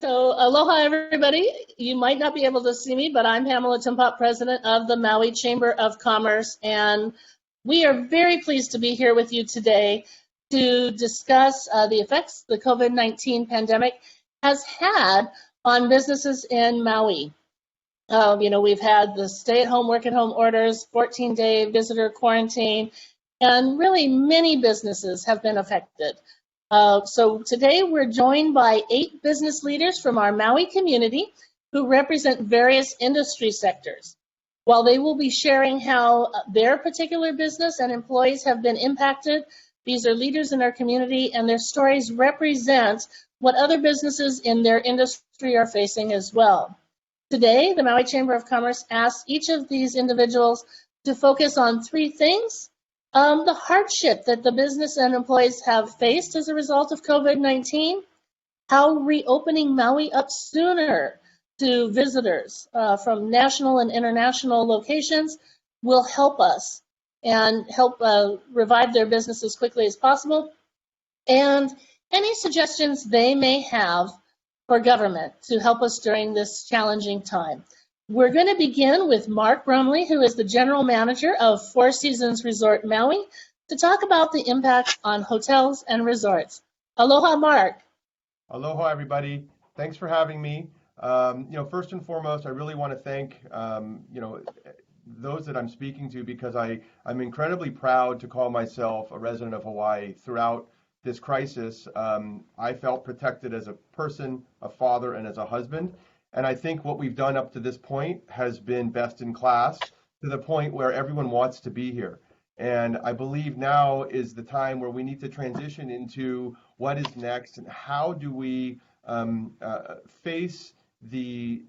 So aloha, everybody. You might not be able to see me, but I'm Pamela Timpop, president of the Maui Chamber of Commerce, and we are very pleased to be here with you today to discuss the effects the COVID-19 pandemic has had on businesses in Maui. We've had the stay-at-home, work-at-home orders, 14-day visitor quarantine, and really many businesses have been affected. So today we're joined by 8 business leaders from our Maui community who represent various industry sectors. While they will be sharing how their particular business and employees have been impacted, these are leaders in our community and their stories represent what other businesses in their industry are facing as well. Today, the Maui Chamber of Commerce asks each of these individuals to focus on 3 things. The hardship that the business and employees have faced as a result of COVID-19, how reopening Maui up sooner to visitors from national and international locations will help us and help revive their business as quickly as possible, and any suggestions they may have for government to help us during this challenging time. We're going to begin with Mark Brumley, who is the General Manager of Four Seasons Resort Maui, to talk about the impact on hotels and resorts. Aloha, Mark. Aloha, everybody. Thanks for having me. First and foremost, I really want to thank those that I'm speaking to, because I'm incredibly proud to call myself a resident of Hawaii. Throughout this crisis, I felt protected as a person, a father, and as a husband. And I think what we've done up to this point has been best in class, to the point where everyone wants to be here. And I believe now is the time where we need to transition into what is next and how do we face the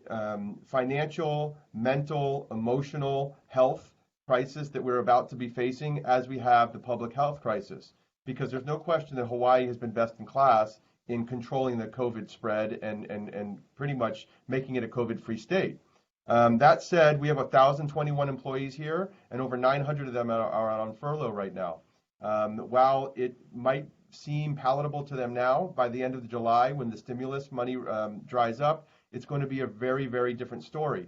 financial, mental, emotional health crisis that we're about to be facing as we have the public health crisis. Because there's no question that Hawaii has been best in class in controlling the COVID spread and pretty much making it a COVID-free state. That said, we have 1,021 employees here, and over 900 of them are on furlough right now. While it might seem palatable to them now, by the end of July, when the stimulus money dries up, it's going to be a very, very different story.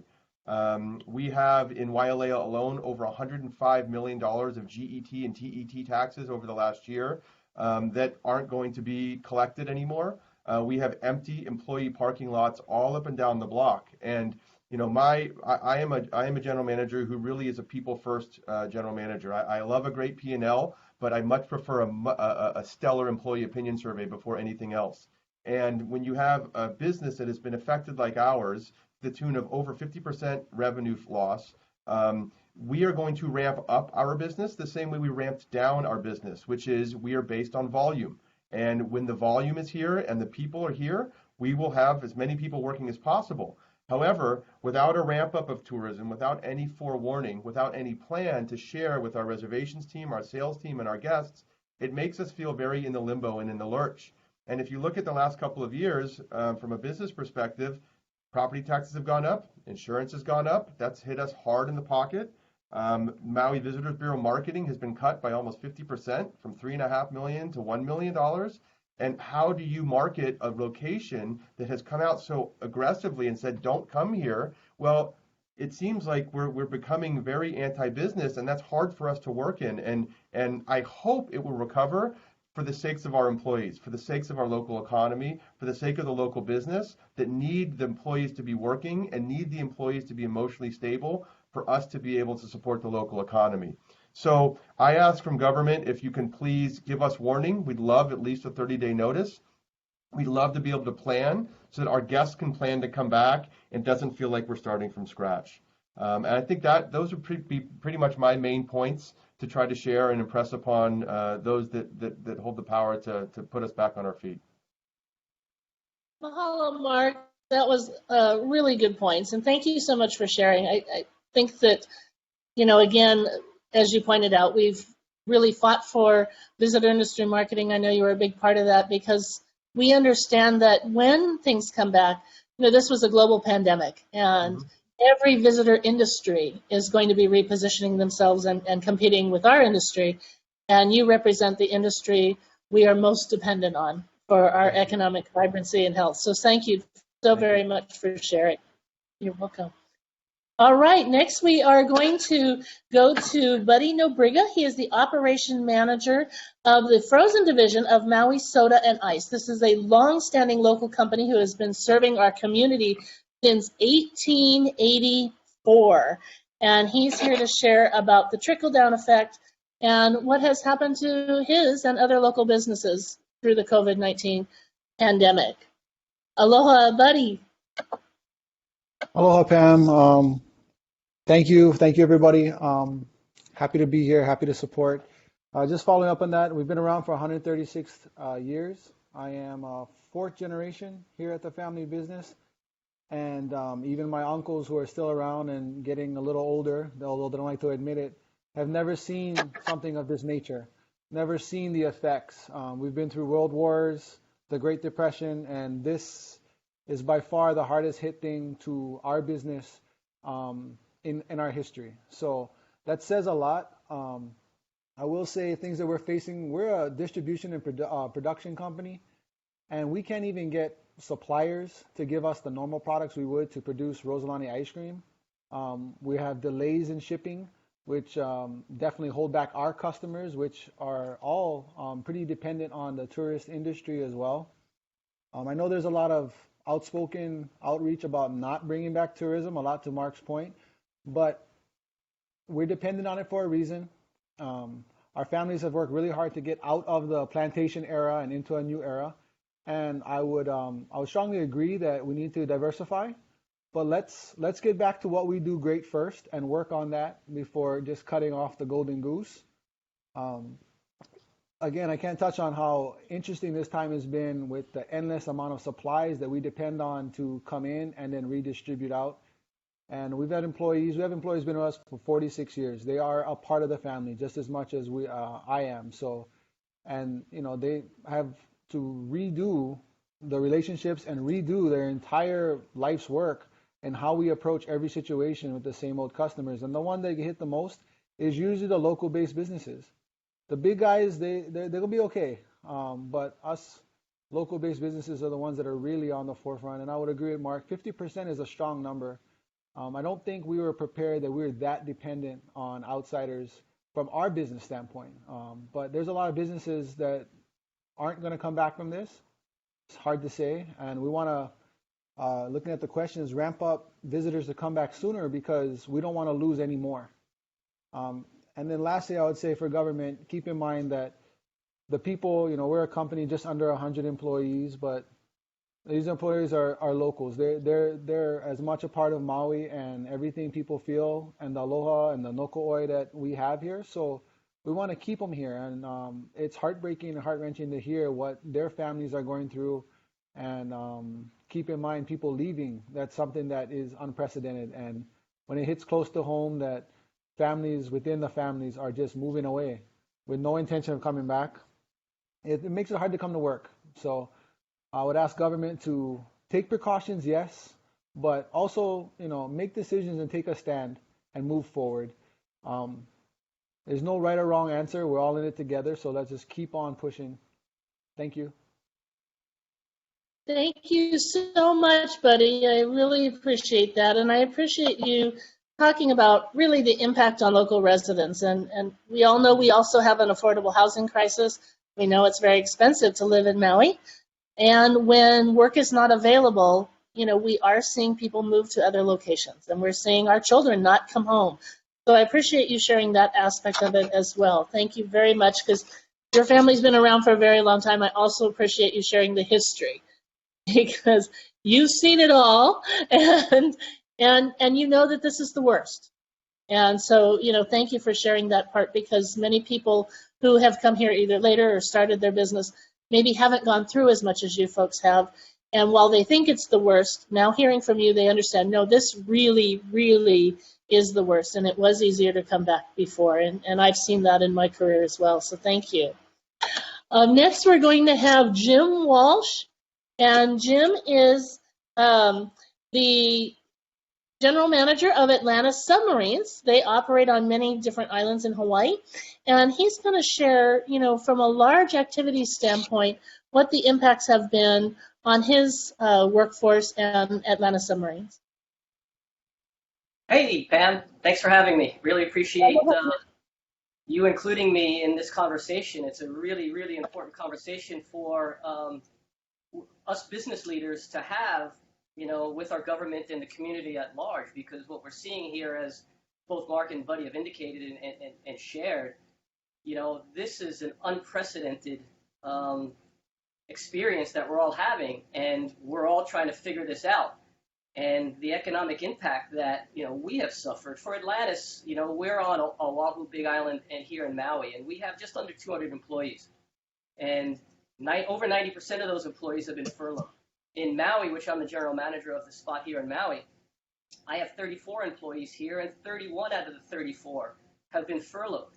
We have in Wailea alone over $105 million of GET and TET taxes over the last year that aren't going to be collected anymore. We have empty employee parking lots all up and down the block. And I am a general manager who really is a people-first general manager. I love a great P&L, but I much prefer a stellar employee opinion survey before anything else. And when you have a business that has been affected like ours, to the tune of over 50% revenue loss, we are going to ramp up our business the same way we ramped down our business, which is we are based on volume. And when the volume is here and the people are here, we will have as many people working as possible. However, without a ramp up of tourism, without any forewarning, without any plan to share with our reservations team, our sales team, and our guests, it makes us feel very in the limbo and in the lurch. And if you look at the last couple of years, from a business perspective, property taxes have gone up, insurance has gone up. That's hit us hard in the pocket. Maui Visitors Bureau marketing has been cut by almost 50%, from $3.5 million to $1 million. And how do you market a location that has come out so aggressively and said, don't come here? Well, it seems like we're becoming very anti-business, and that's hard for us to work in. And I hope it will recover for the sakes of our employees, for the sakes of our local economy, for the sake of the local business that need the employees to be working and need the employees to be emotionally stable for us to be able to support the local economy. So I ask from government if you can please give us warning. We'd love at least a 30-day notice. We'd love to be able to plan so that our guests can plan to come back and doesn't feel like we're starting from scratch. And I think that those would be pretty much my main points to try to share and impress upon those that hold the power to put us back on our feet. Mahalo, Mark. That was really good points, and thank you so much for sharing. I think that, again, as you pointed out, we've really fought for visitor industry marketing. I know you were a big part of that, because we understand that when things come back, this was a global pandemic, and every visitor industry is going to be repositioning themselves and competing with our industry, and you represent the industry we are most dependent on for our economic vibrancy and health. So thank you so Thank you. very much for sharing. You're welcome. All right, next we are going to go to Buddy Nobriga. He is the operation manager of the frozen division of Maui Soda and Ice. This is a long-standing local company who has been serving our community since 1884. And he's here to share about the trickle-down effect and what has happened to his and other local businesses through the COVID-19 pandemic. Aloha, Buddy. Aloha, Pam. Thank you everybody. Happy to be here, happy to support. Just following up on that, we've been around for 136 years. I am fourth generation here at the family business, and even my uncles who are still around and getting a little older, although they don't like to admit it, have never seen something of this nature, never seen the effects. We've been through world wars, the Great Depression, and this is by far the hardest hit thing to our business in our history. So that says a lot. I will say things that we're facing. We're a distribution and production company, and we can't even get suppliers to give us the normal products we would to produce Rosalani ice cream. We have delays in shipping, which definitely hold back our customers, which are all pretty dependent on the tourist industry as well. I know there's a lot of outspoken outreach about not bringing back tourism, a lot to Mark's point, but we're dependent on it for a reason. Our families have worked really hard to get out of the plantation era and into a new era, and I would strongly agree that we need to diversify, but let's get back to what we do great first and work on that before just cutting off the golden goose. Again, I can't touch on how interesting this time has been with the endless amount of supplies that we depend on to come in and then redistribute out. And we have employees been with us for 46 years. They are a part of the family just as much as I am. So, and they have to redo the relationships and redo their entire life's work and how we approach every situation with the same old customers. And the one that get hit the most is usually the local based businesses. The big guys, they're gonna be okay, but us local-based businesses are the ones that are really on the forefront. And I would agree with Mark. 50% is a strong number. I don't think we were prepared that we were that dependent on outsiders from our business standpoint. But there's a lot of businesses that aren't going to come back from this. It's hard to say, and we want to, looking at the questions, ramp up visitors to come back sooner because we don't want to lose any more. And then lastly, I would say for government, keep in mind that the people, we're a company just under 100 employees, but these employees are locals. They're as much a part of Maui and everything people feel and the aloha and the noko'oi that we have here. So we want to keep them here. And it's heartbreaking and heart-wrenching to hear what their families are going through. And keep in mind people leaving. That's something that is unprecedented. And when it hits close to home that families within the families are just moving away with no intention of coming back, it makes it hard to come to work. So I would ask government to take precautions, yes, but also, make decisions and take a stand and move forward. There's no right or wrong answer. We're all in it together. So let's just keep on pushing. Thank you. Thank you so much, Buddy. I really appreciate that. And I appreciate you talking about really the impact on local residents. And we all know we also have an affordable housing crisis. We know it's very expensive to live in Maui. And when work is not available, we are seeing people move to other locations, and we're seeing our children not come home. So I appreciate you sharing that aspect of it as well. Thank you very much, because your family's been around for a very long time. I also appreciate you sharing the history, because you've seen it all, and you know that this is the worst. And so, thank you for sharing that part, because many people who have come here either later or started their business maybe haven't gone through as much as you folks have. And while they think it's the worst, now hearing from you, they understand, no, this really, really is the worst. And it was easier to come back before. And I've seen that in my career as well. So thank you. Next, we're going to have Jim Walsh. And Jim is the general manager of Atlantis Submarines. They operate on many different islands in Hawaii. And he's going to share, from a large activity standpoint, what the impacts have been on his workforce and Atlanta Submarines. Hey, Pam. Thanks for having me. Really appreciate you including me in this conversation. It's a really, really important conversation for us business leaders to have, with our government and the community at large, because what we're seeing here, as both Mark and Buddy have indicated and shared, this is an unprecedented experience that we're all having, and we're all trying to figure this out. And the economic impact that we have suffered. For Atlantis, we're on Oahu, Big Island, and here in Maui, and we have just under 200 employees, and over 90% of those employees have been furloughed. In Maui, which I'm the general manager of the spot here in Maui, I have 34 employees here, and 31 out of the 34 have been furloughed.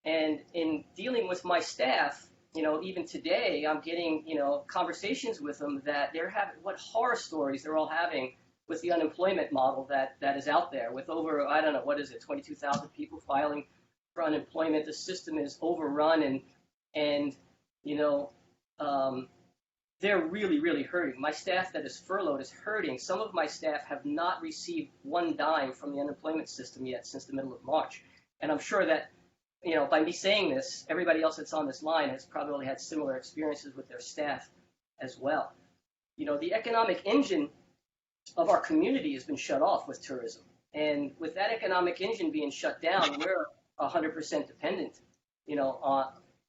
And in dealing with my staff, even today, I'm getting conversations with them that they're having, what horror stories they're all having with the unemployment model that is out there, with over, I don't know, what is it, 22,000 people filing for unemployment. The system is overrun, and they're really, really hurting. My staff that is furloughed is hurting. Some of my staff have not received one dime from the unemployment system yet since the middle of March. And I'm sure that, by me saying this, everybody else that's on this line has probably had similar experiences with their staff as well. The economic engine of our community has been shut off with tourism. And with that economic engine being shut down, we're 100% dependent,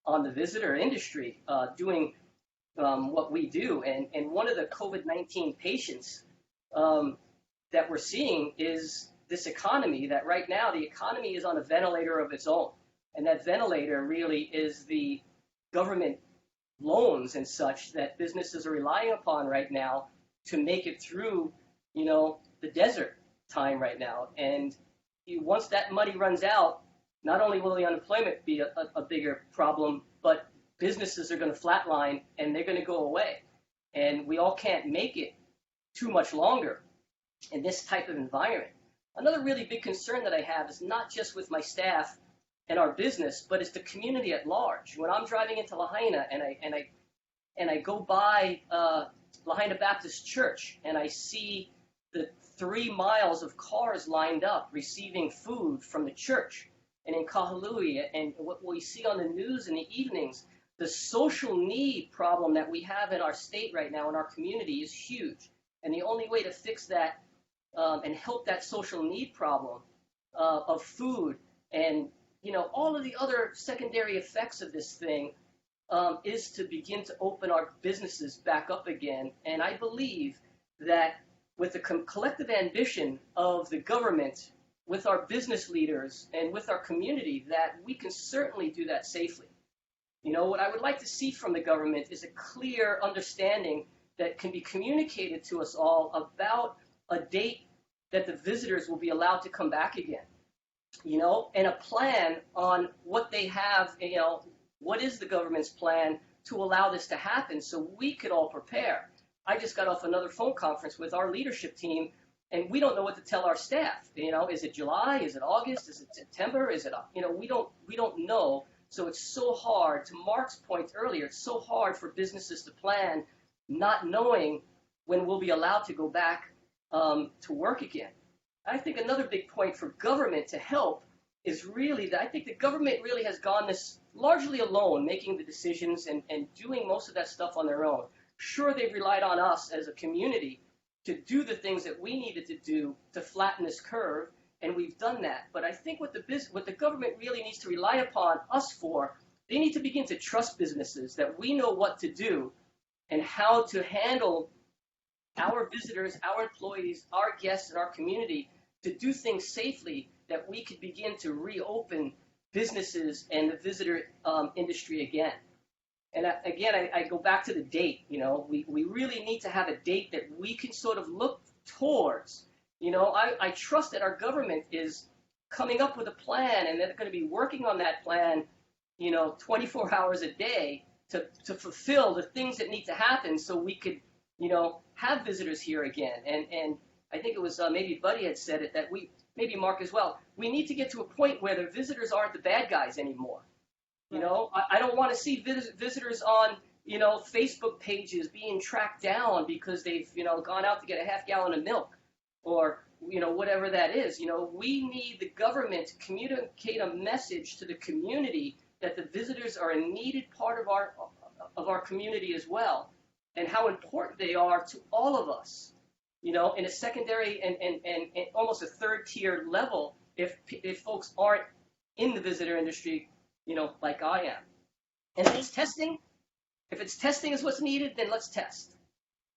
on the visitor industry doing what we do. And one of the COVID-19 patients that we're seeing is this economy, that right now the economy is on a ventilator of its own. And that ventilator really is the government loans and such that businesses are relying upon right now to make it through the desert time right now. And once that money runs out, not only will the unemployment be a bigger problem, but businesses are going to flatline and they're going to go away. And we all can't make it too much longer in this type of environment. Another really big concern that I have is not just with my staff and our business, but it's the community at large. When I'm driving into Lahaina and I go by Lahaina Baptist Church and I see the 3 miles of cars lined up receiving food from the church, and in Kahului, and what we see on the news in the evenings, the social need problem that we have in our state right now, in our community, is huge. And the only way to fix that and help that social need problem of food and all of the other secondary effects of this thing is to begin to open our businesses back up again. And I believe that with the collective ambition of the government, with our business leaders, and with our community, that we can certainly do that safely. What I would like to see from the government is a clear understanding that can be communicated to us all about a date that the visitors will be allowed to come back again, and a plan on what they have, what is the government's plan to allow this to happen so we could all prepare. I just got off another phone conference with our leadership team, and we don't know what to tell our staff. Is it July? Is it August? Is it September? Is it, we don't know. So it's so hard, to Mark's point earlier, it's so hard for businesses to plan, not knowing when we'll be allowed to go back to work again. I think another big point for government to help is really that I think the government really has gone this largely alone, making the decisions and doing most of that stuff on their own. Sure, they've relied on us as a community to do the things that we needed to do to flatten this curve, and we've done that. But I think what the government really needs to rely upon us for, they need to begin to trust businesses that we know what to do and how to handle our visitors, our employees, our guests, and our community to do things safely, that we could begin to reopen businesses and the visitor industry again. And I go back to the date. We really need to have a date that we can sort of look towards. I trust that our government is coming up with a plan, and they're going to be working on that plan, 24 hours a day to fulfill the things that need to happen so we could, have visitors here again. And I think it was maybe Buddy had said it, that maybe Mark as well, we need to get to a point where the visitors aren't the bad guys anymore. I don't want to see visitors on Facebook pages being tracked down because they've, gone out to get a half gallon of milk or, whatever that is. We need the government to communicate a message to the community that the visitors are a needed part of our community as well, and how important they are to all of us, in a secondary and almost a third tier level if folks aren't in the visitor industry, like I am. And if it's testing is what's needed, then let's test.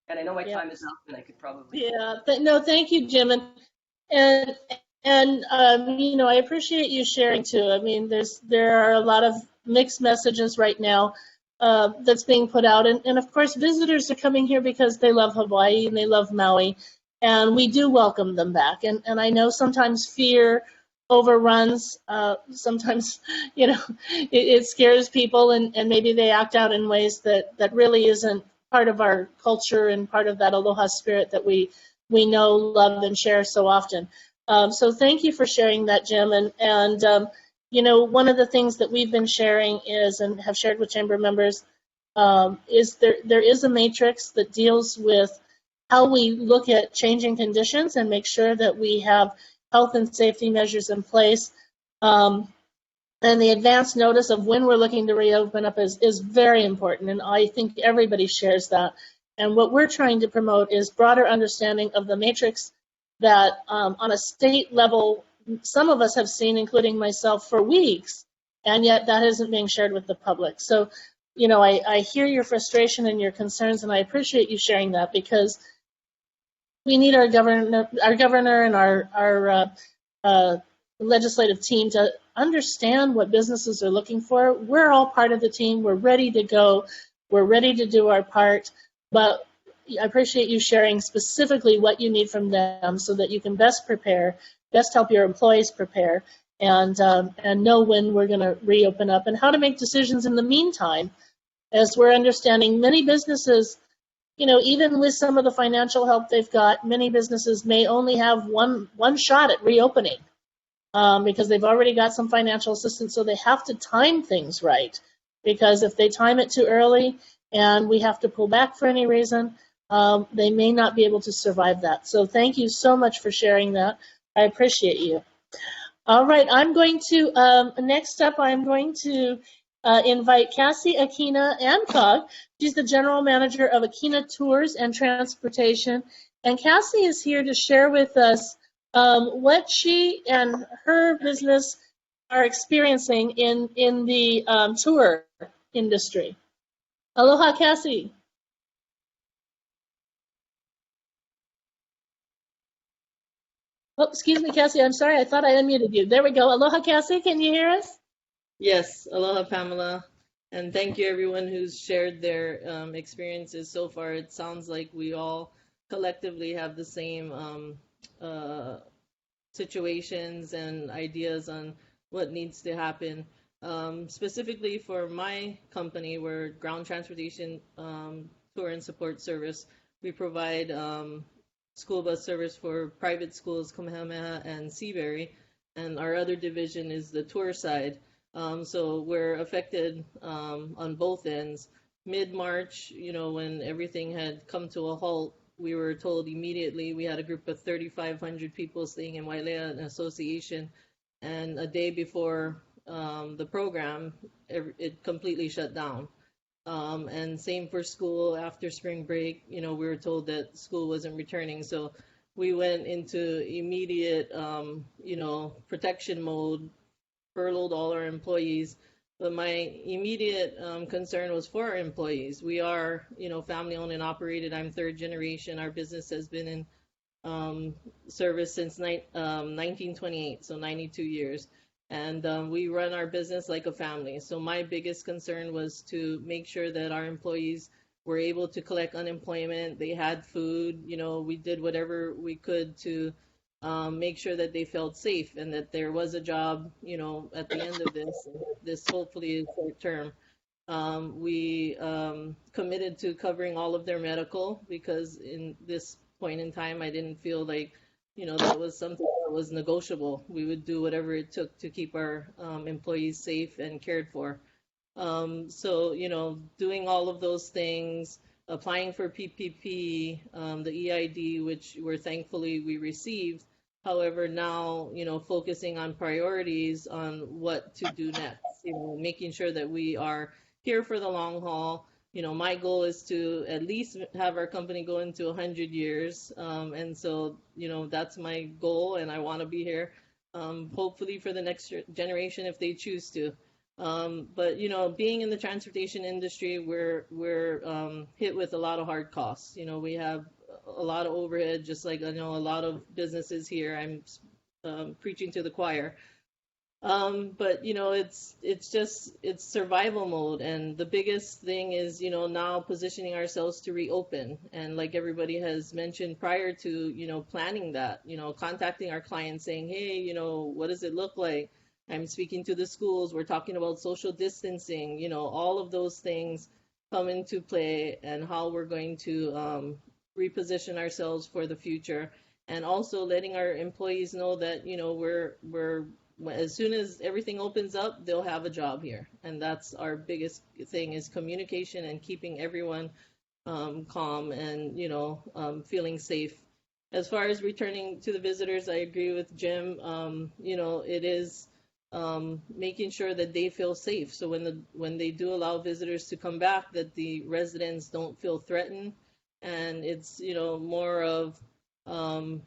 And I know my time is up, and I could probably. Yeah. No, thank you, Jim, and I appreciate you sharing too. I mean, there are a lot of mixed messages right now that's being put out, and of course, visitors are coming here because they love Hawaii and they love Maui, and we do welcome them back. And I know sometimes fear overruns. Sometimes, it scares people, and maybe they act out in ways that really isn't part of our culture and part of that aloha spirit that we know, love, and share so often. So thank you for sharing that, Jim. And one of the things that we've been sharing is, and have shared with chamber members, is there is a matrix that deals with how we look at changing conditions and make sure that we have health and safety measures in place. And the advance notice of when we're looking to reopen up is very important, and I think everybody shares that. And what we're trying to promote is broader understanding of the matrix that on a state level, some of us have seen, including myself, for weeks, and yet that isn't being shared with the public. So, I hear your frustration and your concerns, and I appreciate you sharing that, because we need our governor and our legislative team to understand what businesses are looking for. We're all part of the team. We're ready to go. We're ready to do our part. But I appreciate you sharing specifically what you need from them so that you can best prepare, best help your employees prepare, and know when we're going to reopen up and how to make decisions in the meantime, as we're understanding many businesses, even with some of the financial help they've got, many businesses may only have one shot at reopening because they've already got some financial assistance, so they have to time things right. Because if they time it too early and we have to pull back for any reason, they may not be able to survive that. So thank you so much for sharing that. I appreciate you. All right, I'm going to, next up, I'm going to invite Cassie Aquina Ancog. She's the General Manager of Aquina Tours and Transportation. And Cassie is here to share with us what she and her business are experiencing in the tour industry. Aloha, Cassie. Oh, excuse me, Cassie. I'm sorry. I thought I unmuted you. There we go. Aloha, Cassie. Can you hear us? Yes, aloha Pamela, and thank you everyone who's shared their experiences so far. It sounds like we all collectively have the same situations and ideas on what needs to happen. Specifically for my company, we're ground transportation tour and support service. We provide school bus service for private schools, Kamehameha and Seabury, and our other division is the tour side. So we're affected on both ends. Mid-March, when everything had come to a halt, we were told immediately. We had a group of 3,500 people staying in Wailea, an association, and a day before the program, it completely shut down. And same for school after spring break. We were told that school wasn't returning, so we went into immediate, protection mode, furloughed all our employees. But my immediate concern was for our employees. We are, family owned and operated. I'm third generation. Our business has been in service since 1928, so 92 years. And we run our business like a family. So my biggest concern was to make sure that our employees were able to collect unemployment. They had food. We did whatever we could to make sure that they felt safe and that there was a job, at the end of this. This hopefully is short term. We committed to covering all of their medical because in this point in time, I didn't feel like, that was something that was negotiable. We would do whatever it took to keep our employees safe and cared for. So, doing all of those things, applying for PPP, the EID, which we received. However, now, focusing on priorities on what to do next, making sure that we are here for the long haul. My goal is to at least have our company go into 100 years. And so, that's my goal, and I want to be here, hopefully for the next generation if they choose to. But being in the transportation industry, we're hit with a lot of hard costs. We have a lot of overhead, just like I know a lot of businesses here. I'm preaching to the choir. But it's survival mode, and the biggest thing is now positioning ourselves to reopen. And like everybody has mentioned prior to planning that, contacting our clients saying, hey, what does it look like? I'm speaking to the schools. We're talking about social distancing. All of those things come into play, and how we're going to reposition ourselves for the future, and also letting our employees know that we're as soon as everything opens up, they'll have a job here, and that's our biggest thing, is communication and keeping everyone calm and feeling safe. As far as returning to the visitors, I agree with Jim. It is making sure that they feel safe. So when they do allow visitors to come back, that the residents don't feel threatened, and it's more of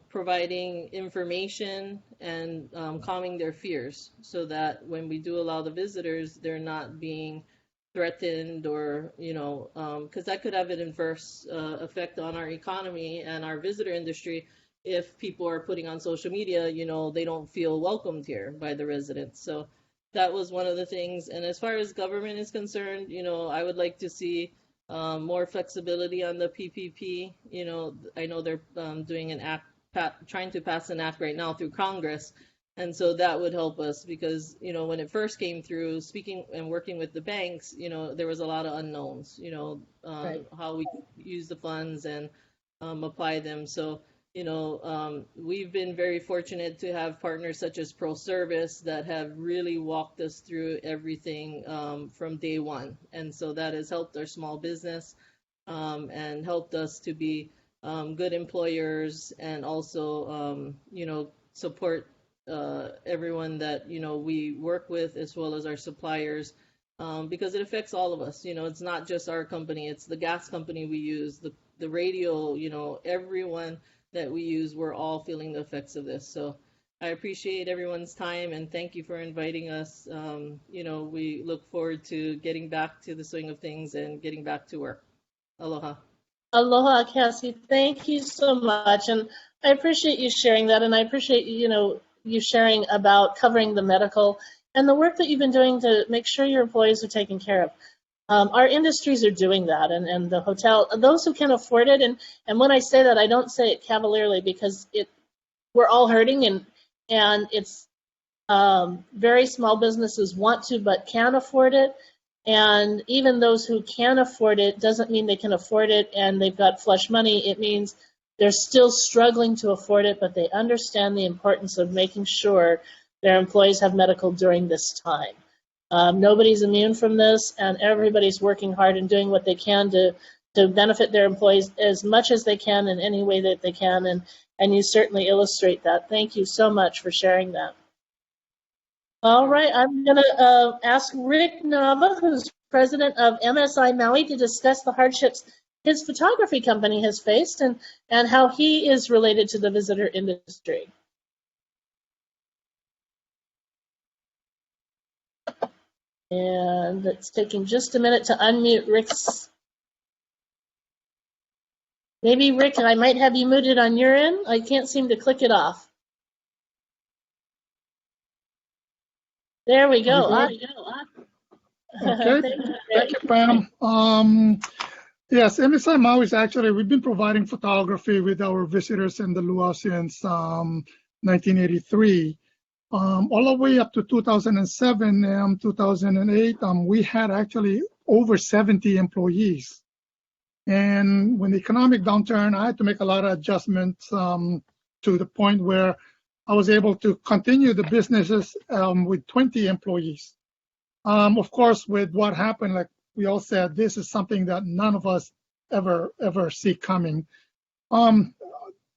providing information and calming their fears, so that when we do allow the visitors, they're not being threatened, or because that could have an adverse effect on our economy and our visitor industry. If people are putting on social media, they don't feel welcomed here by the residents. So that was one of the things. And as far as government is concerned, I would like to see more flexibility on the PPP. I know they're doing an act, trying to pass an act right now through Congress. And so that would help us, because, when it first came through, speaking and working with the banks, there was a lot of unknowns, Right. how we use the funds and apply them. So, we've been very fortunate to have partners such as ProService that have really walked us through everything from day one. And so that has helped our small business and helped us to be good employers, and also, support everyone that, we work with, as well as our suppliers, because it affects all of us. It's not just our company, it's the gas company we use, the radio, everyone that we use, we're all feeling the effects of this. So I appreciate everyone's time, and thank you for inviting us. We look forward to getting back to the swing of things and getting back to work. Aloha. Aloha, Cassie. Thank you so much, and I appreciate you sharing that, and I appreciate you sharing about covering the medical and the work that you've been doing to make sure your employees are taken care of. Our industries are doing that, and the hotel, those who can afford it, and when I say that, I don't say it cavalierly, because we're all hurting, and it's very small businesses want to but can't afford it, and even those who can afford it doesn't mean they can afford it and they've got flush money. It means they're still struggling to afford it, but they understand the importance of making sure their employees have medical during this time. Nobody's immune from this, and everybody's working hard and doing what they can to benefit their employees as much as they can in any way that they can, and you certainly illustrate that. Thank you so much for sharing that. All right, I'm going to ask Rick Nava, who's president of MSI Maui, to discuss the hardships his photography company has faced and how he is related to the visitor industry. And it's taking just a minute to unmute Rick's. Maybe, Rick, I might have you muted on your end. I can't seem to click it off. There we go. Okay, thank you, Pam. Yes, MSI Maui is actually, we've been providing photography with our visitors in the luau since 1983. All the way up to 2007, 2008, we had actually over 70 employees. And when the economic downturn, I had to make a lot of adjustments to the point where I was able to continue the businesses with 20 employees. Of course, with what happened, like we all said, this is something that none of us ever see coming. Um,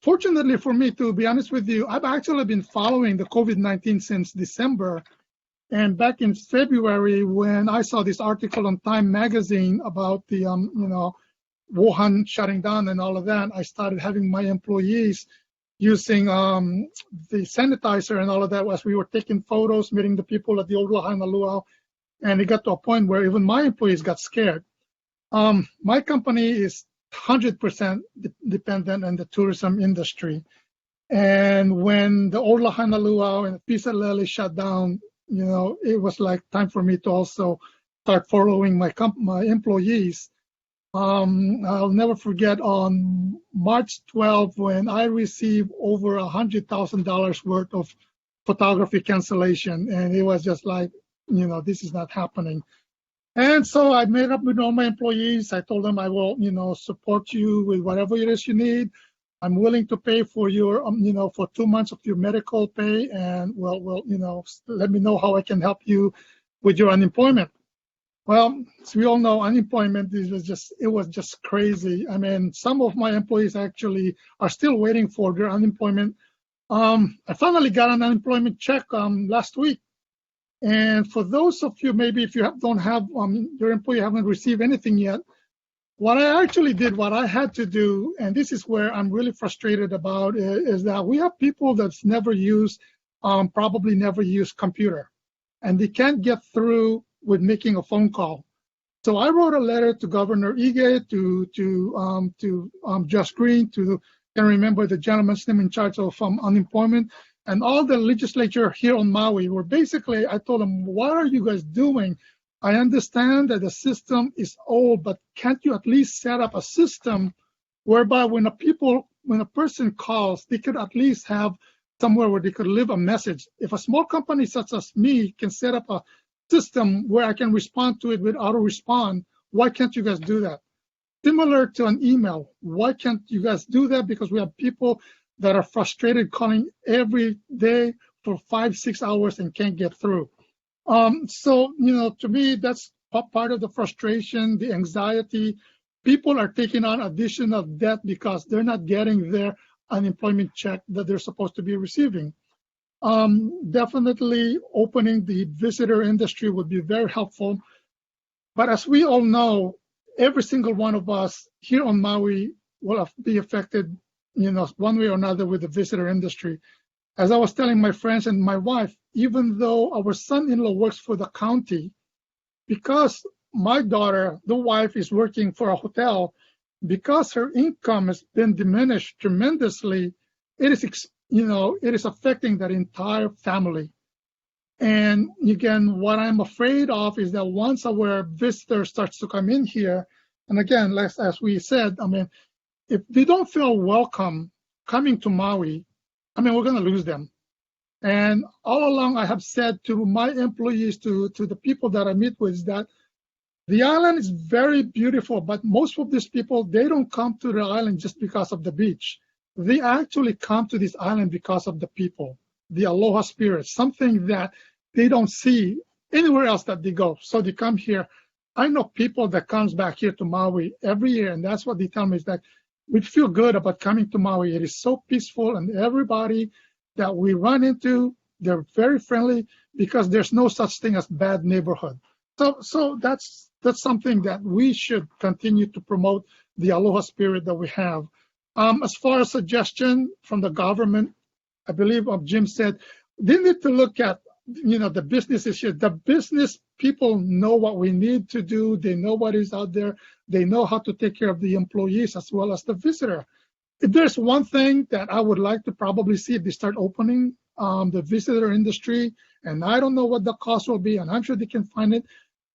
Fortunately for me, to be honest with you, I've actually been following the COVID-19 since December. And back in February, when I saw this article on Time Magazine about the, Wuhan shutting down and all of that, I started having my employees using the sanitizer and all of that as we were taking photos, meeting the people at the old Lahaina Luau. And it got to a point where even my employees got scared. My company is 100% dependent on the tourism industry. And when the old Lahaina Luau and Pisa Lele shut down, it was like time for me to also start following my employees. I'll never forget on March 12 when I received over $100,000 worth of photography cancellation, and it was just like, this is not happening. And so I made up with all my employees. I told them I will, support you with whatever it is you need. I'm willing to pay for your, for 2 months of your medical pay, and let me know how I can help you with your unemployment. Well, as we all know, unemployment was just crazy. I mean, some of my employees actually are still waiting for their unemployment. I finally got an unemployment check last week. And for those of you, maybe if you don't have, your employee haven't received anything yet, what I actually did, what I had to do, and this is where I'm really frustrated about, is that we have people that's never used, probably never used computer, and they can't get through with making a phone call. So I wrote a letter to Governor Ige, to Josh Green, I can't remember the gentleman's name in charge of unemployment, and all the legislature here on Maui, where basically I told them, what are you guys doing? I understand that the system is old, but can't you at least set up a system whereby when a person calls, they could at least have somewhere where they could leave a message. If a small company such as me can set up a system where I can respond to it with auto respond, why can't you guys do that? Similar to an email, why can't you guys do that? Because we have people that are frustrated calling every day for 5-6 hours and can't get through. So, to me, that's part of the frustration, the anxiety. People are taking on additional debt because they're not getting their unemployment check that they're supposed to be receiving. Definitely opening the visitor industry would be very helpful. But as we all know, every single one of us here on Maui will be affected, one way or another with the visitor industry. As I was telling my friends and my wife, even though our son-in-law works for the county, because my daughter, the wife, is working for a hotel, because her income has been diminished tremendously, it is affecting that entire family. And again, what I'm afraid of is that once our visitor starts to come in here, and again, as we said, if they don't feel welcome coming to Maui, we're going to lose them. And all along, I have said to my employees, to the people that I meet with, is that the island is very beautiful, but most of these people, they don't come to the island just because of the beach. They actually come to this island because of the people, the aloha spirit, something that they don't see anywhere else that they go. So they come here. I know people that comes back here to Maui every year, and that's what they tell me, is that we feel good about coming to Maui. It is so peaceful, and everybody that we run into, they're very friendly, because there's no such thing as bad neighborhood. So that's something that we should continue to promote, the aloha spirit that we have. As far as suggestion from the government, I believe Jim said they need to look at the business issue. The business people know what we need to do. They know what is out there. They know how to take care of the employees as well as the visitor. If there's one thing that I would like to probably see, if they start opening the visitor industry, and I don't know what the cost will be, and I'm sure they can find it,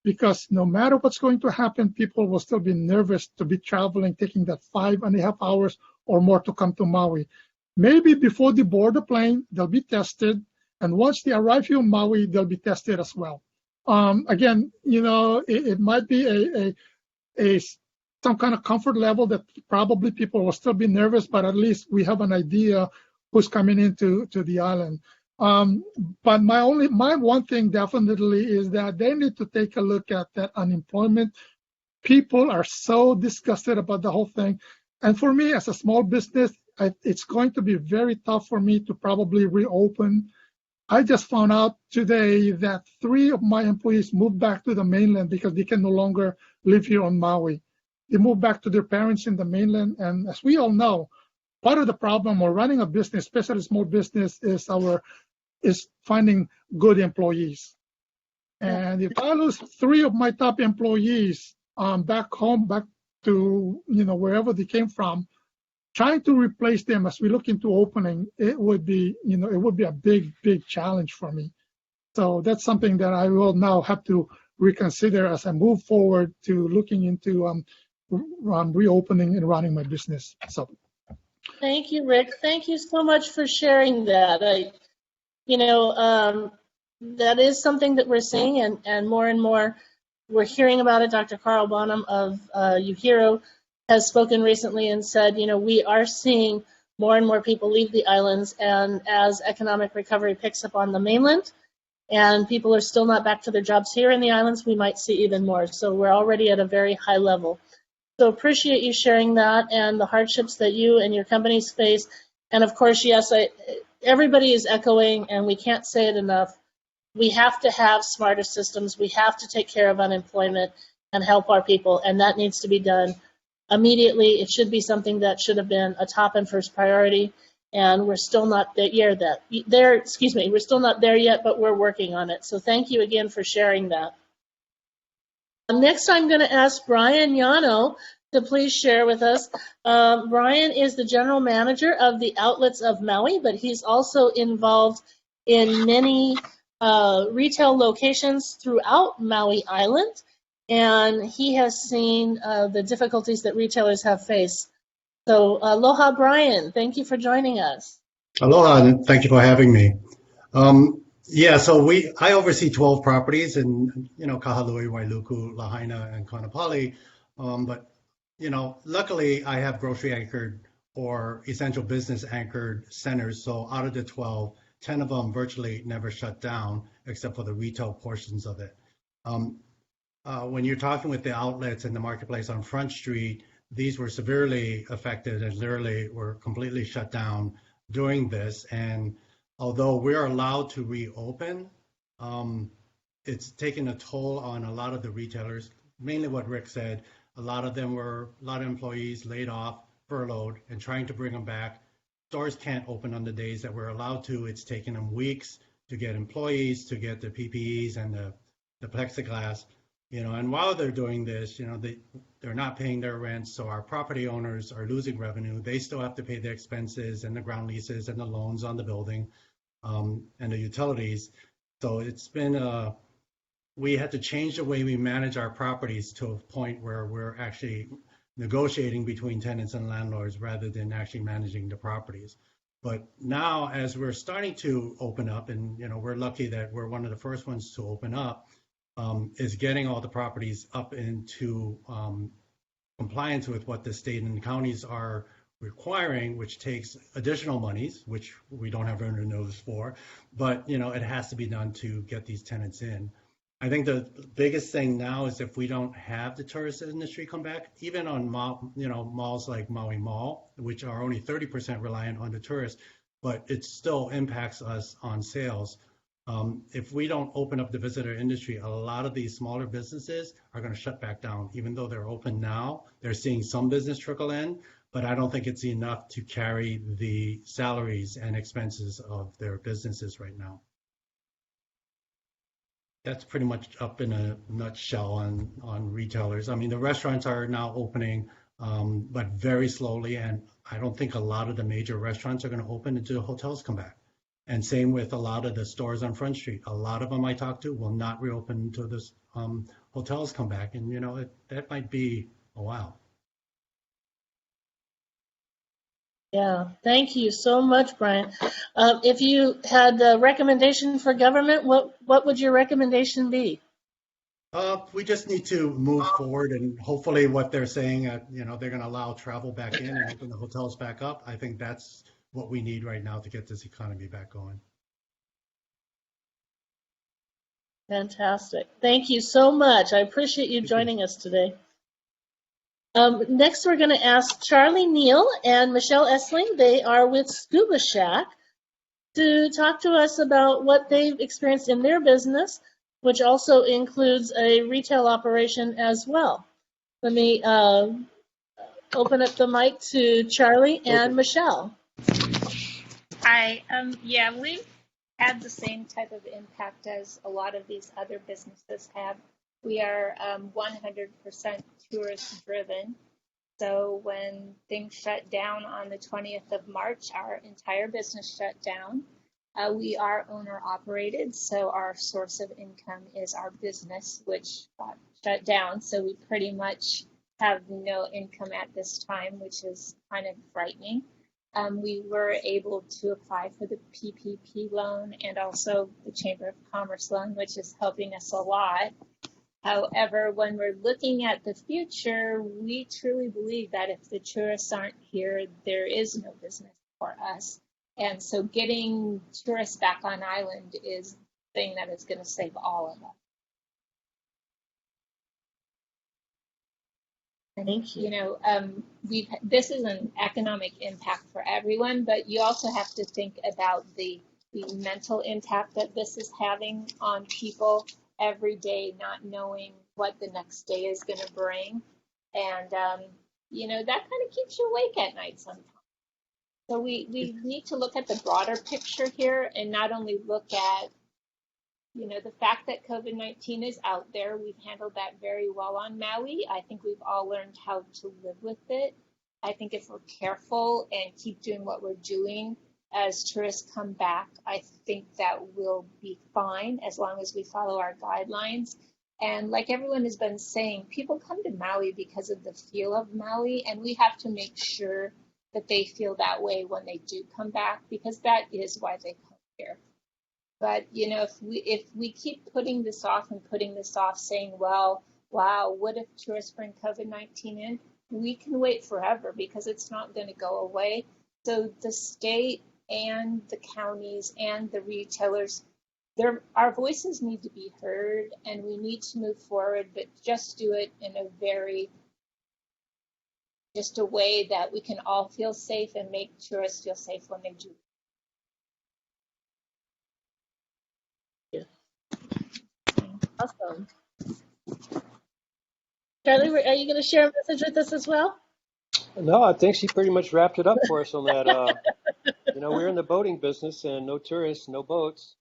because no matter what's going to happen, people will still be nervous to be traveling, taking that 5.5 hours or more to come to Maui. Maybe before they board the plane, they'll be tested. And once they arrive here in Maui, they'll be tested as well. Again, it might be some kind of comfort level that probably people will still be nervous, but at least we have an idea who's coming into the island. Um, but my one thing definitely is that they need to take a look at that unemployment. People are so disgusted about the whole thing. And for me, as a small business, it's going to be very tough for me to probably reopen. I just found out today that 3 of my employees moved back to the mainland because they can no longer live here on Maui. They moved back to their parents in the mainland. And as we all know, part of the problem or running a business, especially small business, is finding good employees. And if I lose 3 of my top employees back home, back to wherever they came from, trying to replace them as we look into opening, it would be a big challenge for me. So that's something that I will now have to reconsider as I move forward to looking into reopening and running my business. So Thank you, Rick. Thank you so much for sharing that. That is something that we're seeing, and more we're hearing about it. Dr. Carl Bonham of UHERO has spoken recently and said, we are seeing more and more people leave the islands, and as economic recovery picks up on the mainland and people are still not back to their jobs here in the islands, we might see even more. So we're already at a very high level. So appreciate you sharing that and the hardships that you and your companies face. And of course, yes, everybody is echoing, and we can't say it enough. We have to have smarter systems. We have to take care of unemployment and help our people, and that needs to be done immediately. It should be something that should have been a top and first priority, and we're still not there. We're still not there yet, but we're working on it. So thank you again for sharing that. Next, I'm going to ask Brian Yano to please share with us. Brian is the general manager of the Outlets of Maui, but he's also involved in many retail locations throughout Maui Island, and he has seen the difficulties that retailers have faced. So aloha, Brian. Thank you for joining us. Aloha, and thank you for having me. So I oversee 12 properties in, Kahalui, Wailuku, Lahaina, and Kaanapali. But, luckily I have grocery anchored or essential business anchored centers. So out of the 12, 10 of them virtually never shut down except for the retail portions of it. When you're talking with the outlets in the marketplace on Front Street, these were severely affected and literally were completely shut down during this. And although we're allowed to reopen, it's taken a toll on a lot of the retailers, mainly what Rick said. A lot of employees laid off, furloughed, and trying to bring them back. Stores can't open on the days that we're allowed to. It's taken them weeks to get employees, to get the PPEs and the plexiglass. And while they're doing this, they're not paying their rent, so our property owners are losing revenue. They still have to pay the expenses and the ground leases and the loans on the building, and the utilities. So it's been, we had to change the way we manage our properties to a point where we're actually negotiating between tenants and landlords rather than actually managing the properties. But now, as we're starting to open up, and we're lucky that we're one of the first ones to open up, is getting all the properties up into compliance with what the state and the counties are requiring, which takes additional monies, which we don't have earner notice for, but it has to be done to get these tenants in. I think the biggest thing now is if we don't have the tourist industry come back, even on malls like Maui Mall, which are only 30% reliant on the tourists, but it still impacts us on sales. If we don't open up the visitor industry, a lot of these smaller businesses are going to shut back down. Even though they're open now, they're seeing some business trickle in, but I don't think it's enough to carry the salaries and expenses of their businesses right now. That's pretty much up in a nutshell on retailers. I mean, the restaurants are now opening, but very slowly, and I don't think a lot of the major restaurants are going to open until hotels come back. And same with a lot of the stores on Front Street. A lot of them I talked to will not reopen until the hotels come back, and that might be a while. Yeah, thank you so much, Brian. If you had a recommendation for government, what would your recommendation be? We just need to move forward, and hopefully what they're saying, they're going to allow travel back in and open the hotels back up. I think that's what we need right now to get this economy back going. Fantastic. Thank you so much. I appreciate you joining us today. Next, we're going to ask Charlie Neal and Michelle Essling. They are with Scuba Shack to talk to us about what they've experienced in their business, which also includes a retail operation as well. Let me open up the mic to Charlie and Michelle. Hi. Yeah, we've had the same type of impact as a lot of these other businesses have. We are 100% tourist driven. So when things shut down on the 20th of March, our entire business shut down. We are owner operated, so our source of income is our business, which got shut down. So we pretty much have no income at this time, which is kind of frightening. We were able to apply for the PPP loan and also the Chamber of Commerce loan, which is helping us a lot. However, when we're looking at the future, we truly believe that if the tourists aren't here, there is no business for us. And so getting tourists back on island is the thing that is going to save all of us. Thank you. You know, this is an economic impact for everyone, but you also have to think about the mental impact that this is having on people every day, not knowing what the next day is going to bring. And, you know, that kind of keeps you awake at night sometimes. So we need to look at the broader picture here and not only look at, you know, the fact that COVID-19 is out there. We've handled that very well on Maui. I think we've all learned how to live with it. I think if we're careful and keep doing what we're doing as tourists come back, I think that we'll be fine as long as we follow our guidelines. And like everyone has been saying, people come to Maui because of the feel of Maui, and we have to make sure that they feel that way when they do come back, because that is why they come here. But, you know, if we keep putting this off, saying, well, wow, what if tourists bring COVID-19 in? We can wait forever because it's not going to go away. So the state and the counties and the retailers, our voices need to be heard, and we need to move forward, but just do it in a way that we can all feel safe and make tourists feel safe when they do. Awesome. Charlie, are you going to share a message with us as well? No, I think she pretty much wrapped it up for us on that. You know, we're in the boating business, and no tourists, no boats.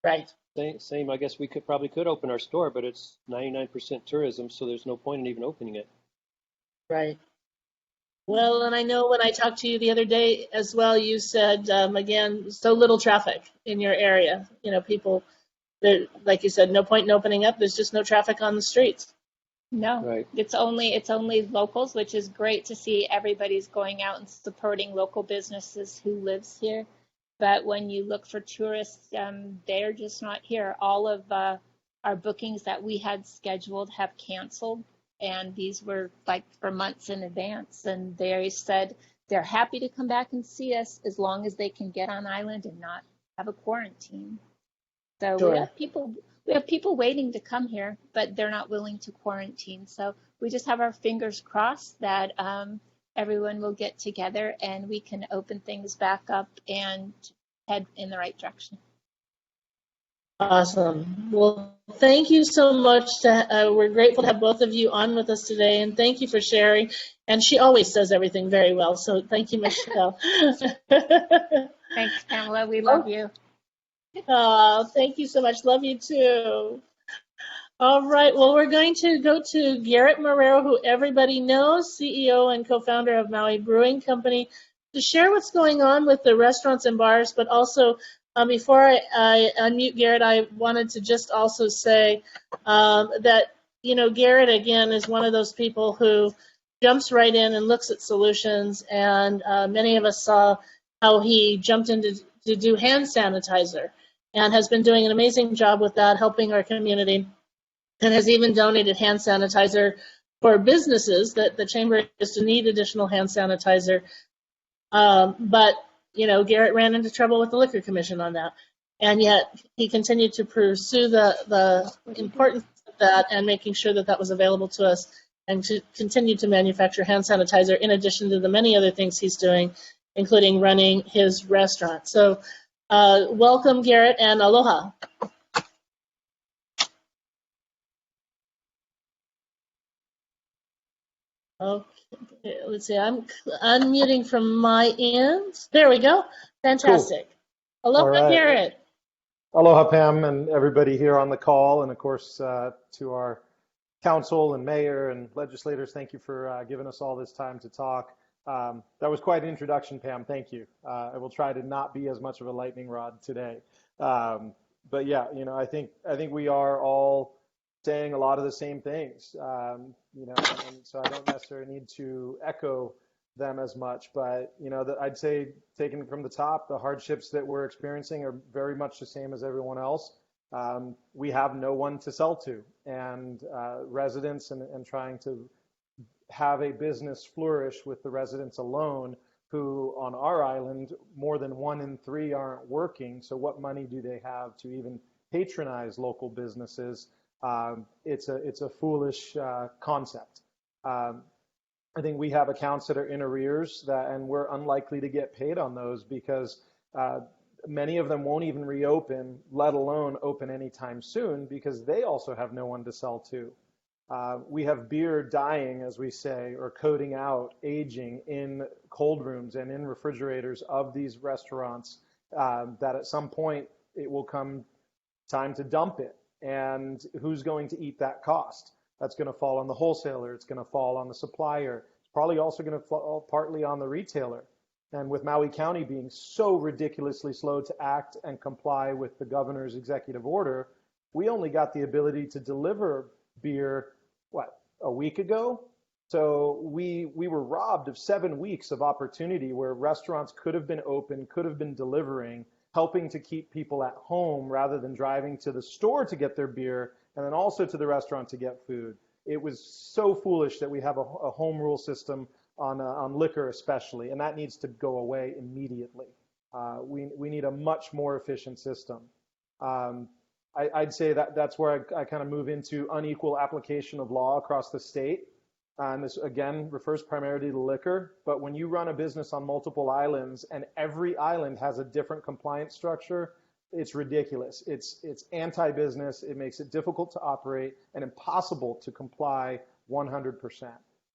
Right. Same. I guess we probably could open our store, but it's 99% tourism, so there's no point in even opening it. Right. Well, and I know when I talked to you the other day as well, you said, again, so little traffic in your area. You know, people, like you said, no point in opening up. There's just no traffic on the streets. No, Right. it's only locals, which is great to see. Everybody's going out and supporting local businesses who lives here. But when you look for tourists, they're just not here. All of our bookings that we had scheduled have canceled, and these were like for months in advance. And they said they're happy to come back and see us as long as they can get on island and not have a quarantine. So Sure. we have people waiting to come here, but they're not willing to quarantine. So we just have our fingers crossed that everyone will get together and we can open things back up and head in the right direction. Awesome. Well, thank you so much. We're grateful to have both of you on with us today, and thank you for sharing. And she always says everything very well, so thank you, Michelle. Thanks, Pamela. We love you. Thank you so much. Love you too. All right. Well, we're going to go to Garrett Marrero, who everybody knows, CEO and co-founder of Maui Brewing Company, to share what's going on with the restaurants and bars. But also, before I unmute Garrett, I wanted to just also say that, you know, Garrett, again, is one of those people who jumps right in and looks at solutions. And many of us saw how he jumped in to do hand sanitizer and has been doing an amazing job with that, helping our community, and has even donated hand sanitizer for businesses that the chamber is to need additional hand sanitizer. But, you know, Garrett ran into trouble with the Liquor Commission on that. and yet he continued to pursue the importance of that and making sure that that was available to us, and to continue to manufacture hand sanitizer in addition to the many other things he's doing, including running his restaurant. So welcome, Garrett, and aloha. Okay, let's see, I'm unmuting from my end. There we go. Fantastic. Cool. Aloha, All right. Garrett. Aloha, Pam, and everybody here on the call, and of course to our council and mayor and legislators. Thank you for giving us all this time to talk. That was quite an introduction, Pam. Thank you. I will try to not be as much of a lightning rod today. But yeah, I think we are all saying a lot of the same things, and so I don't necessarily need to echo them as much, but I'd say, taken from the top, the hardships that we're experiencing are very much the same as everyone else. We have no one to sell to, and residents and trying to have a business flourish with the residents alone, who on our island, more than 1 in 3 aren't working. So what money do they have to even patronize local businesses? It's a foolish concept. I think we have accounts that are in arrears and we're unlikely to get paid on those because many of them won't even reopen, let alone open anytime soon, because they also have no one to sell to. We have beer dying, as we say, or coating out, aging in cold rooms and in refrigerators of these restaurants, that at some point it will come time to dump it. And who's going to eat that cost? That's going to fall on the wholesaler. It's going to fall on the supplier. It's probably also going to fall partly on the retailer. And with Maui County being so ridiculously slow to act and comply with the governor's executive order, we only got the ability to deliver beer, a week ago? So we were robbed of 7 weeks of opportunity where restaurants could have been open, could have been delivering, helping to keep people at home rather than driving to the store to get their beer and then also to the restaurant to get food. It was so foolish that we have a home rule system on liquor especially, and that needs to go away immediately. We need a much more efficient system. I'd say that's where I kind of move into unequal application of law across the state. And this, again, refers primarily to liquor. But when you run a business on multiple islands and every island has a different compliance structure, it's ridiculous. It's anti-business. It makes it difficult to operate and impossible to comply 100%.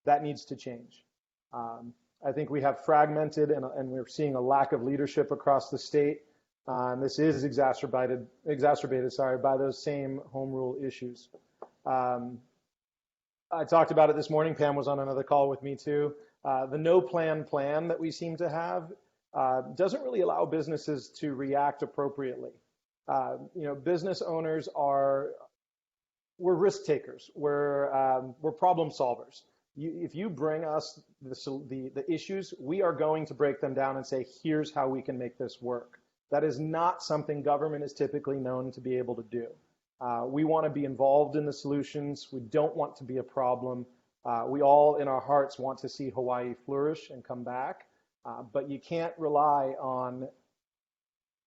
That needs to change. I think we have fragmented and we're seeing a lack of leadership across the state. And this is exacerbated by those same home rule issues. I talked about it this morning. Pam was on another call with me too. The no plan that we seem to have doesn't really allow businesses to react appropriately. Business owners we're risk takers. We're problem solvers. If you bring us the issues, we are going to break them down and say, here's how we can make this work. That is not something government is typically known to be able to do. We want to be involved in the solutions. We don't want to be a problem. We all in our hearts want to see Hawaii flourish and come back, but you can't rely on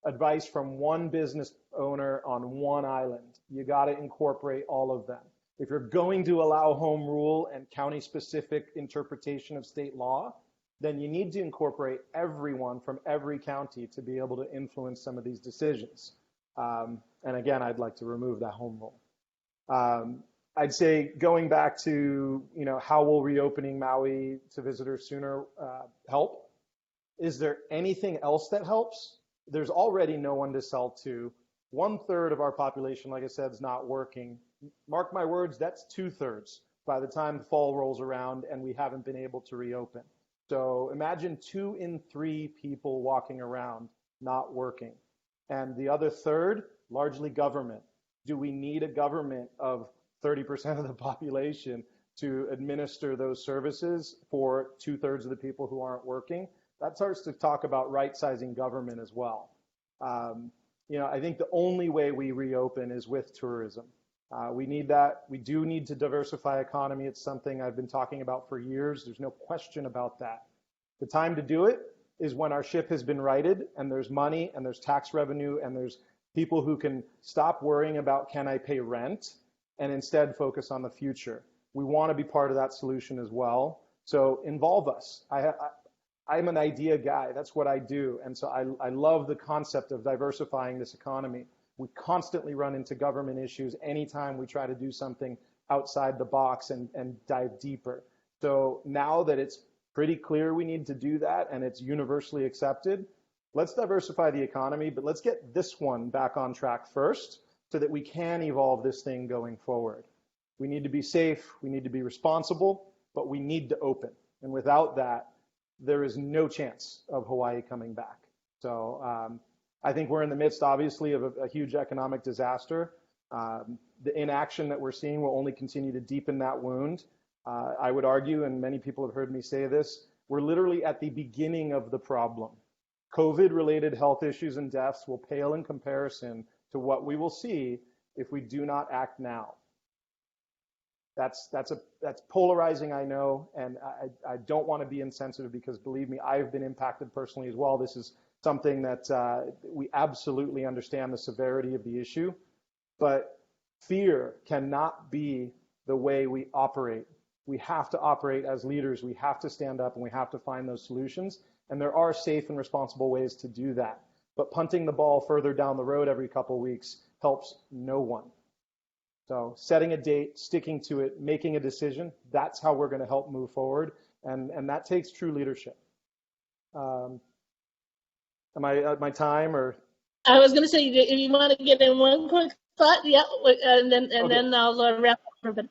advice from one business owner on one island. You got to incorporate all of them. If you're going to allow home rule and county-specific interpretation of state law, then you need to incorporate everyone from every county to be able to influence some of these decisions. And again, I'd like to remove that home rule. I'd say going back to, how will reopening Maui to visitors sooner help? Is there anything else that helps? There's already no one to sell to. 1/3 of our population, like I said, is not working. Mark my words, that's 2/3 by the time the fall rolls around and we haven't been able to reopen. So imagine 2 in 3 people walking around not working. And the other 1/3, largely government. Do we need a government of 30% of the population to administer those services for 2/3 of the people who aren't working? That starts to talk about right-sizing government as well. I think the only way we reopen is with tourism. We need that. We do need to diversify economy. It's something I've been talking about for years. There's no question about that. The time to do it is when our ship has been righted and there's money and there's tax revenue and there's people who can stop worrying about can I pay rent and instead focus on the future. We want to be part of that solution as well. So involve us. I'm an idea guy. That's what I do. And so I love the concept of diversifying this economy. We constantly run into government issues anytime we try to do something outside the box and dive deeper. So now that it's pretty clear we need to do that and it's universally accepted, let's diversify the economy, but let's get this one back on track first so that we can evolve this thing going forward. We need to be safe, we need to be responsible, but we need to open. And without that, there is no chance of Hawaii coming back. So I think we're in the midst, obviously, of a huge economic disaster. The inaction that we're seeing will only continue to deepen that wound. I would argue, and many people have heard me say this, we're literally at the beginning of the problem. COVID-related health issues and deaths will pale in comparison to what we will see if we do not act now. That's polarizing, I know, and I don't want to be insensitive because, believe me, I've been impacted personally as well. This is something that we absolutely understand the severity of the issue, but fear cannot be the way we operate. We have to operate as leaders. We have to stand up and we have to find those solutions. And there are safe and responsible ways to do that. But punting the ball further down the road every couple of weeks helps no one. So setting a date, sticking to it, making a decision, that's how we're going to help move forward. And that takes true leadership. Am I at my time or? I was going to say, if you want to get in one quick thought, yeah, and then I'll wrap up for a bit.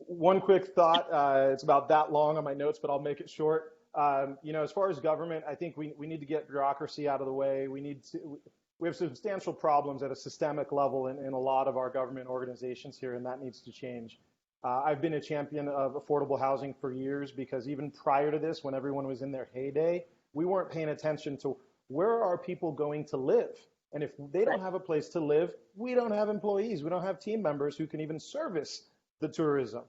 One quick thought. It's about that long on my notes, but I'll make it short. As far as government, I think we need to get bureaucracy out of the way. We have substantial problems at a systemic level in a lot of our government organizations here, and that needs to change. I've been a champion of affordable housing for years because even prior to this, when everyone was in their heyday, we weren't paying attention to where are people going to live. And if they don't have a place to live, we don't have employees. We don't have team members who can even service the tourism.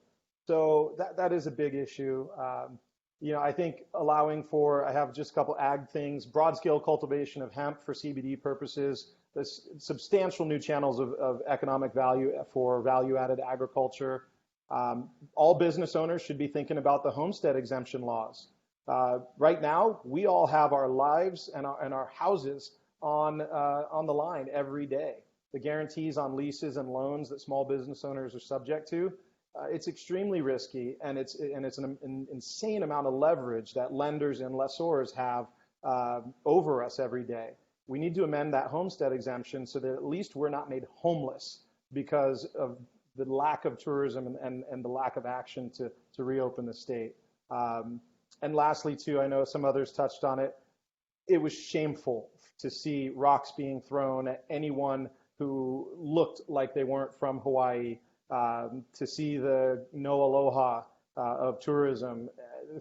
So that is a big issue. I think allowing for, I have just a couple ag things, broad scale cultivation of hemp for CBD purposes, there's substantial new channels of economic value for value added agriculture. All business owners should be thinking about the homestead exemption laws. Right now, we all have our lives and our houses on the line every day. The guarantees on leases and loans that small business owners are subject to, it's extremely risky, and it's an insane amount of leverage that lenders and lessors have over us every day. We need to amend that homestead exemption so that at least we're not made homeless because of the lack of tourism and the lack of action to reopen the state. And lastly, too, I know some others touched on it. It was shameful to see rocks being thrown at anyone who looked like they weren't from Hawaii. To see the no aloha of tourism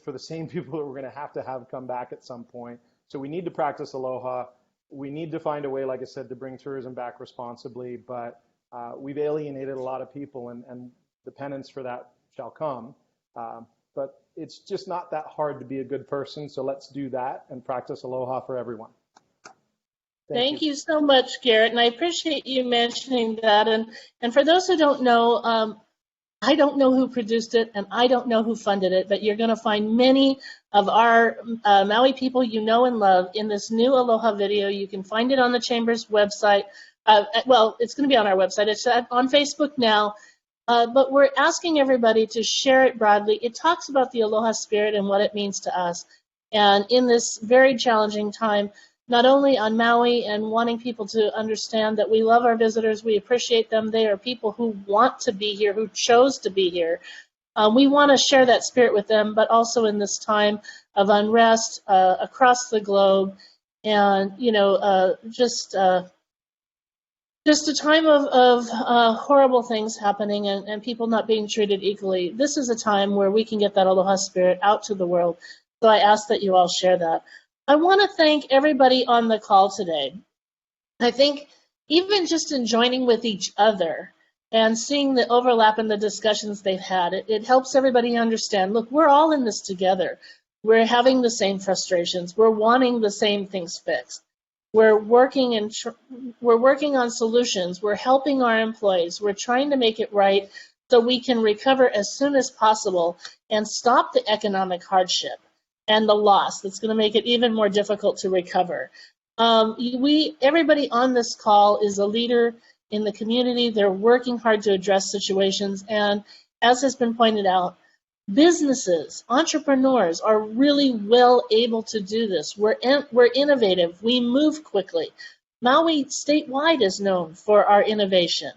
for the same people that we're going to have come back at some point. So we need to practice aloha. We need to find a way, like I said, to bring tourism back responsibly, but we've alienated a lot of people and the penance for that shall come. But it's just not that hard to be a good person. So let's do that and practice aloha for everyone. Thank you so much, Garrett, and I appreciate you mentioning that. And for those who don't know, I don't know who produced it, and I don't know who funded it, but you're going to find many of our Maui people you know and love in this new Aloha video. You can find it on the Chamber's website. Well, it's going to be on our website. It's on Facebook now, but we're asking everybody to share it broadly. It talks about the Aloha spirit and what it means to us. And in this very challenging time, not only on Maui and wanting people to understand that we love our visitors, we appreciate them. They are people who want to be here, who chose to be here. We want to share that spirit with them, but also in this time of unrest across the globe, and just a time of horrible things happening and people not being treated equally. This is a time where we can get that Aloha spirit out to the world. So I ask that you all share that. I want to thank everybody on the call today. I think even just in joining with each other and seeing the overlap in the discussions they've had, it helps everybody understand, look, we're all in this together. We're having the same frustrations. We're wanting the same things fixed. We're working on solutions. We're helping our employees. We're trying to make it right so we can recover as soon as possible and stop the economic hardship and the loss that's going to make it even more difficult to recover. Everybody on this call is a leader in the community. They're working hard to address situations, and as has been pointed out, businesses, entrepreneurs are really well able to do this. We're innovative. We move quickly. Maui statewide is known for our innovation.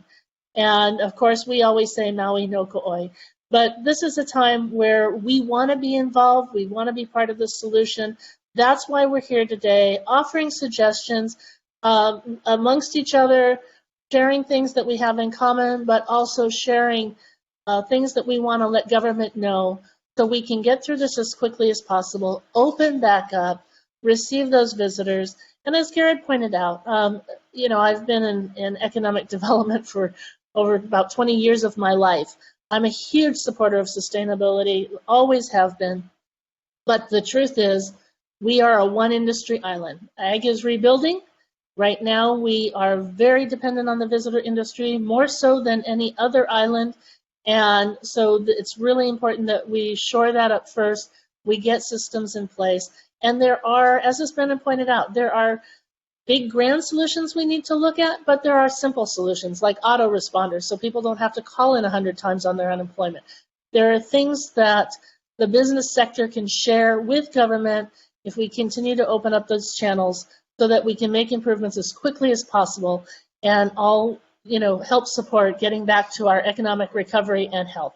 And of course, we always say Maui no ko'oi. But this is a time where we want to be involved. We want to be part of the solution. That's why we're here today, offering suggestions amongst each other, sharing things that we have in common, but also sharing things that we want to let government know so we can get through this as quickly as possible, open back up, receive those visitors. And as Garrett pointed out, I've been in economic development for over about 20 years of my life. I'm a huge supporter of sustainability, always have been. But the truth is, we are a one industry island. Ag is rebuilding. Right now, we are very dependent on the visitor industry, more so than any other island. And so it's really important that we shore that up first. We get systems in place. And there are, as has been pointed out, there are big grand solutions we need to look at, but there are simple solutions like autoresponders so people don't have to call in 100 times on their unemployment. There are things that the business sector can share with government if we continue to open up those channels so that we can make improvements as quickly as possible and all help support getting back to our economic recovery and health.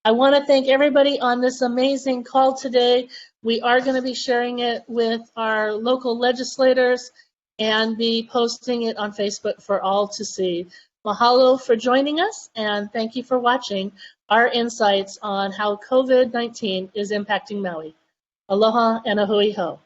I want to thank everybody on this amazing call today. We are going to be sharing it with our local legislators and be posting it on Facebook for all to see. Mahalo for joining us, and thank you for watching our insights on how COVID-19 is impacting Maui. Aloha and a hui ho.